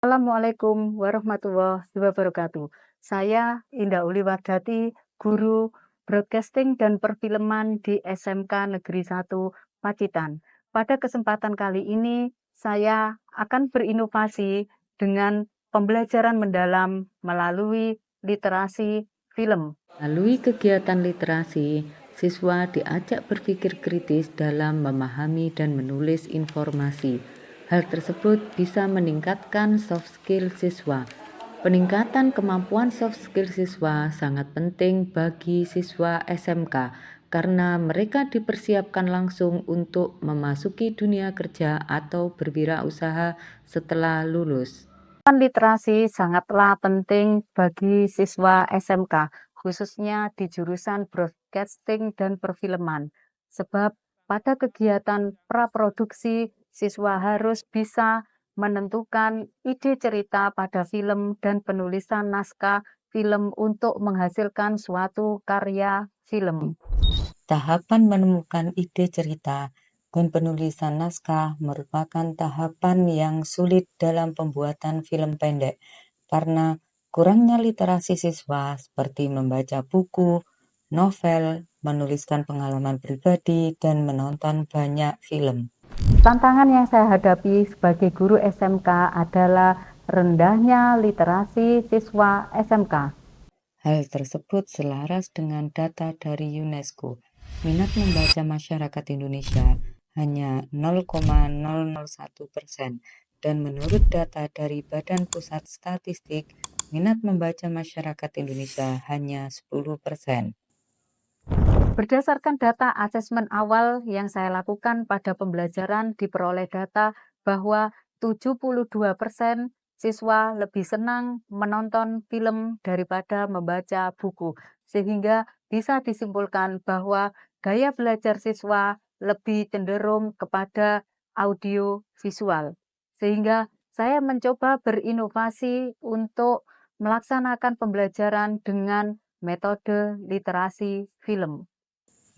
Assalamualaikum warahmatullahi wabarakatuh. Saya Indah Uliwardati, guru broadcasting dan perfilman di SMK Negeri 1 Pacitan. Pada kesempatan kali ini, saya akan berinovasi dengan pembelajaran mendalam melalui literasi film. Melalui kegiatan literasi, siswa diajak berpikir kritis dalam memahami dan menulis informasi. Hal tersebut bisa meningkatkan soft skill siswa. Peningkatan kemampuan soft skill siswa sangat penting bagi siswa SMK karena mereka dipersiapkan langsung untuk memasuki dunia kerja atau berwirausaha setelah lulus. Literasi sangatlah penting bagi siswa SMK, khususnya di jurusan broadcasting dan perfilman. Sebab pada kegiatan praproduksi, siswa harus bisa menentukan ide cerita pada film dan penulisan naskah film untuk menghasilkan suatu karya film. Tahapan menemukan ide cerita dan penulisan naskah merupakan tahapan yang sulit dalam pembuatan film pendek karena kurangnya literasi siswa seperti membaca buku, novel, menuliskan pengalaman pribadi, dan menonton banyak film. Tantangan yang saya hadapi sebagai guru SMK adalah rendahnya literasi siswa SMK. Hal tersebut selaras dengan data dari UNESCO. Minat membaca masyarakat Indonesia hanya 0,001% dan menurut data dari Badan Pusat Statistik, minat membaca masyarakat Indonesia hanya 10%. Berdasarkan data asesmen awal yang saya lakukan pada pembelajaran diperoleh data bahwa 72% siswa lebih senang menonton film daripada membaca buku, sehingga bisa disimpulkan bahwa gaya belajar siswa lebih cenderung kepada audio visual. Sehingga saya mencoba berinovasi untuk melaksanakan pembelajaran dengan metode literasi film.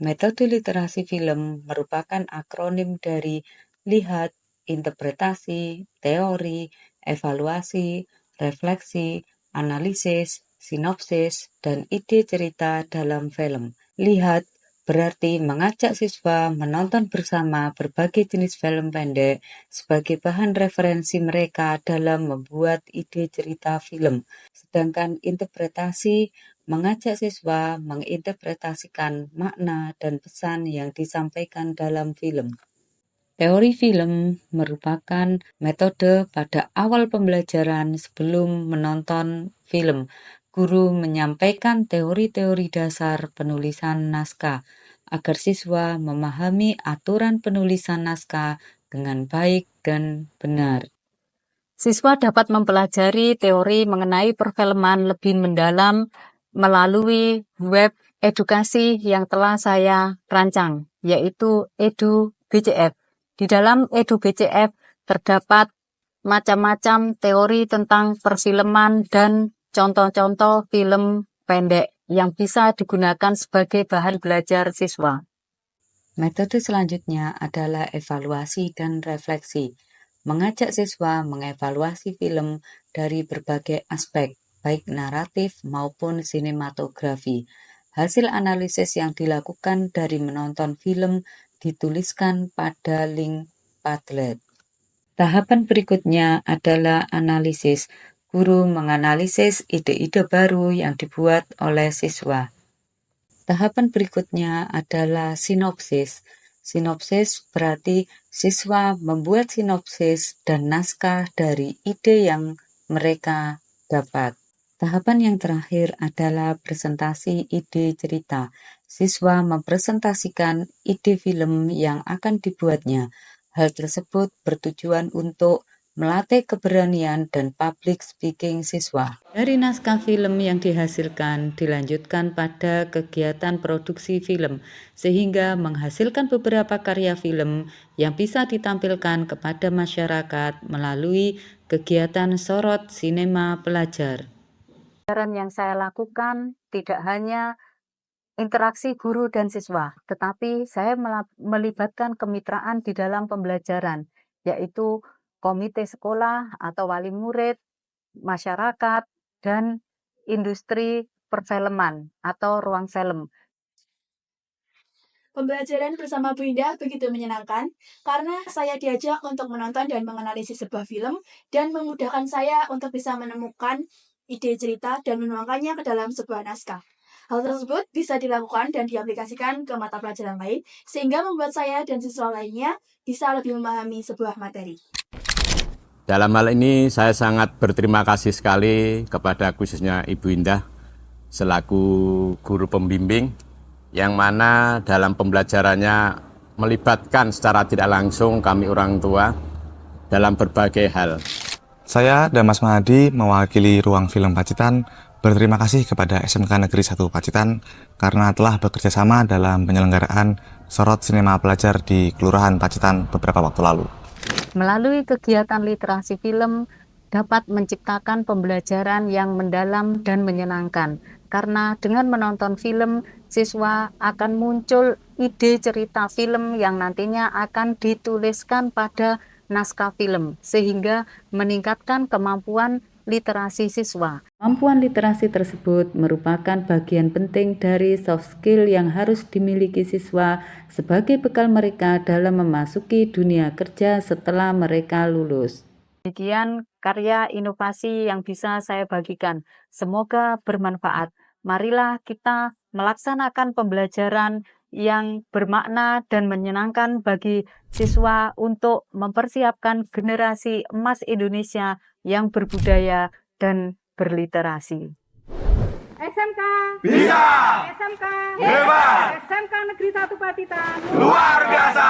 Metode literasi film merupakan akronim dari lihat, interpretasi, teori, evaluasi, refleksi, analisis, sinopsis, dan ide cerita dalam film. Lihat berarti mengajak siswa menonton bersama berbagai jenis film pendek sebagai bahan referensi mereka dalam membuat ide cerita film. Sedangkan interpretasi mengajak siswa menginterpretasikan makna dan pesan yang disampaikan dalam film. Teori film merupakan metode pada awal pembelajaran sebelum menonton film. Guru menyampaikan teori-teori dasar penulisan naskah agar siswa memahami aturan penulisan naskah dengan baik dan benar. Siswa dapat mempelajari teori mengenai perfilman lebih mendalam melalui web edukasi yang telah saya rancang, yaitu EduBCF. Di dalam EduBCF terdapat macam-macam teori tentang perfilman dan contoh-contoh film pendek yang bisa digunakan sebagai bahan belajar siswa. Metode selanjutnya adalah evaluasi dan refleksi. Mengajak siswa mengevaluasi film dari berbagai aspek, baik naratif maupun sinematografi. Hasil analisis yang dilakukan dari menonton film dituliskan pada link Padlet. Tahapan berikutnya adalah analisis. Guru menganalisis ide-ide baru yang dibuat oleh siswa. Tahapan berikutnya adalah sinopsis. Sinopsis berarti siswa membuat sinopsis dan naskah dari ide yang mereka dapat. Tahapan yang terakhir adalah presentasi ide cerita. Siswa mempresentasikan ide film yang akan dibuatnya. Hal tersebut bertujuan untuk melatih keberanian dan public speaking siswa. Dari naskah film yang dihasilkan dilanjutkan pada kegiatan produksi film, sehingga menghasilkan beberapa karya film yang bisa ditampilkan kepada masyarakat melalui kegiatan sorot sinema pelajar. Yang saya lakukan tidak hanya interaksi guru dan siswa, tetapi saya melibatkan kemitraan di dalam pembelajaran, yaitu komite sekolah atau wali murid, masyarakat, dan industri perfilman atau ruang film. Pembelajaran bersama Bu Indah begitu menyenangkan karena saya diajak untuk menonton dan menganalisis sebuah film dan memudahkan saya untuk bisa menemukan ide cerita dan menuangkannya ke dalam sebuah naskah. Hal tersebut bisa dilakukan dan diaplikasikan ke mata pelajaran lain sehingga membuat saya dan siswa lainnya bisa lebih memahami sebuah materi. Dalam hal ini saya sangat berterima kasih sekali kepada khususnya Ibu Indah selaku guru pembimbing yang mana dalam pembelajarannya melibatkan secara tidak langsung kami orang tua dalam berbagai hal. Saya, Damas Mahadi, mewakili Ruang Film Pacitan, berterima kasih kepada SMK Negeri 1 Pacitan karena telah bekerja sama dalam penyelenggaraan Sorot Sinema Pelajar di Kelurahan Pacitan beberapa waktu lalu. Melalui kegiatan literasi film dapat menciptakan pembelajaran yang mendalam dan menyenangkan. Karena dengan menonton film, siswa akan muncul ide cerita film yang nantinya akan dituliskan pada naskah film, sehingga meningkatkan kemampuan literasi siswa. Kemampuan literasi tersebut merupakan bagian penting dari soft skill yang harus dimiliki siswa sebagai bekal mereka dalam memasuki dunia kerja setelah mereka lulus. Demikian karya inovasi yang bisa saya bagikan. Semoga bermanfaat. Marilah kita melaksanakan pembelajaran yang bermakna dan menyenangkan bagi siswa untuk mempersiapkan generasi emas Indonesia yang berbudaya dan berliterasi. SMK Bisa. SMK Hebat. SMK Negeri 1 Pacitan Luar biasa.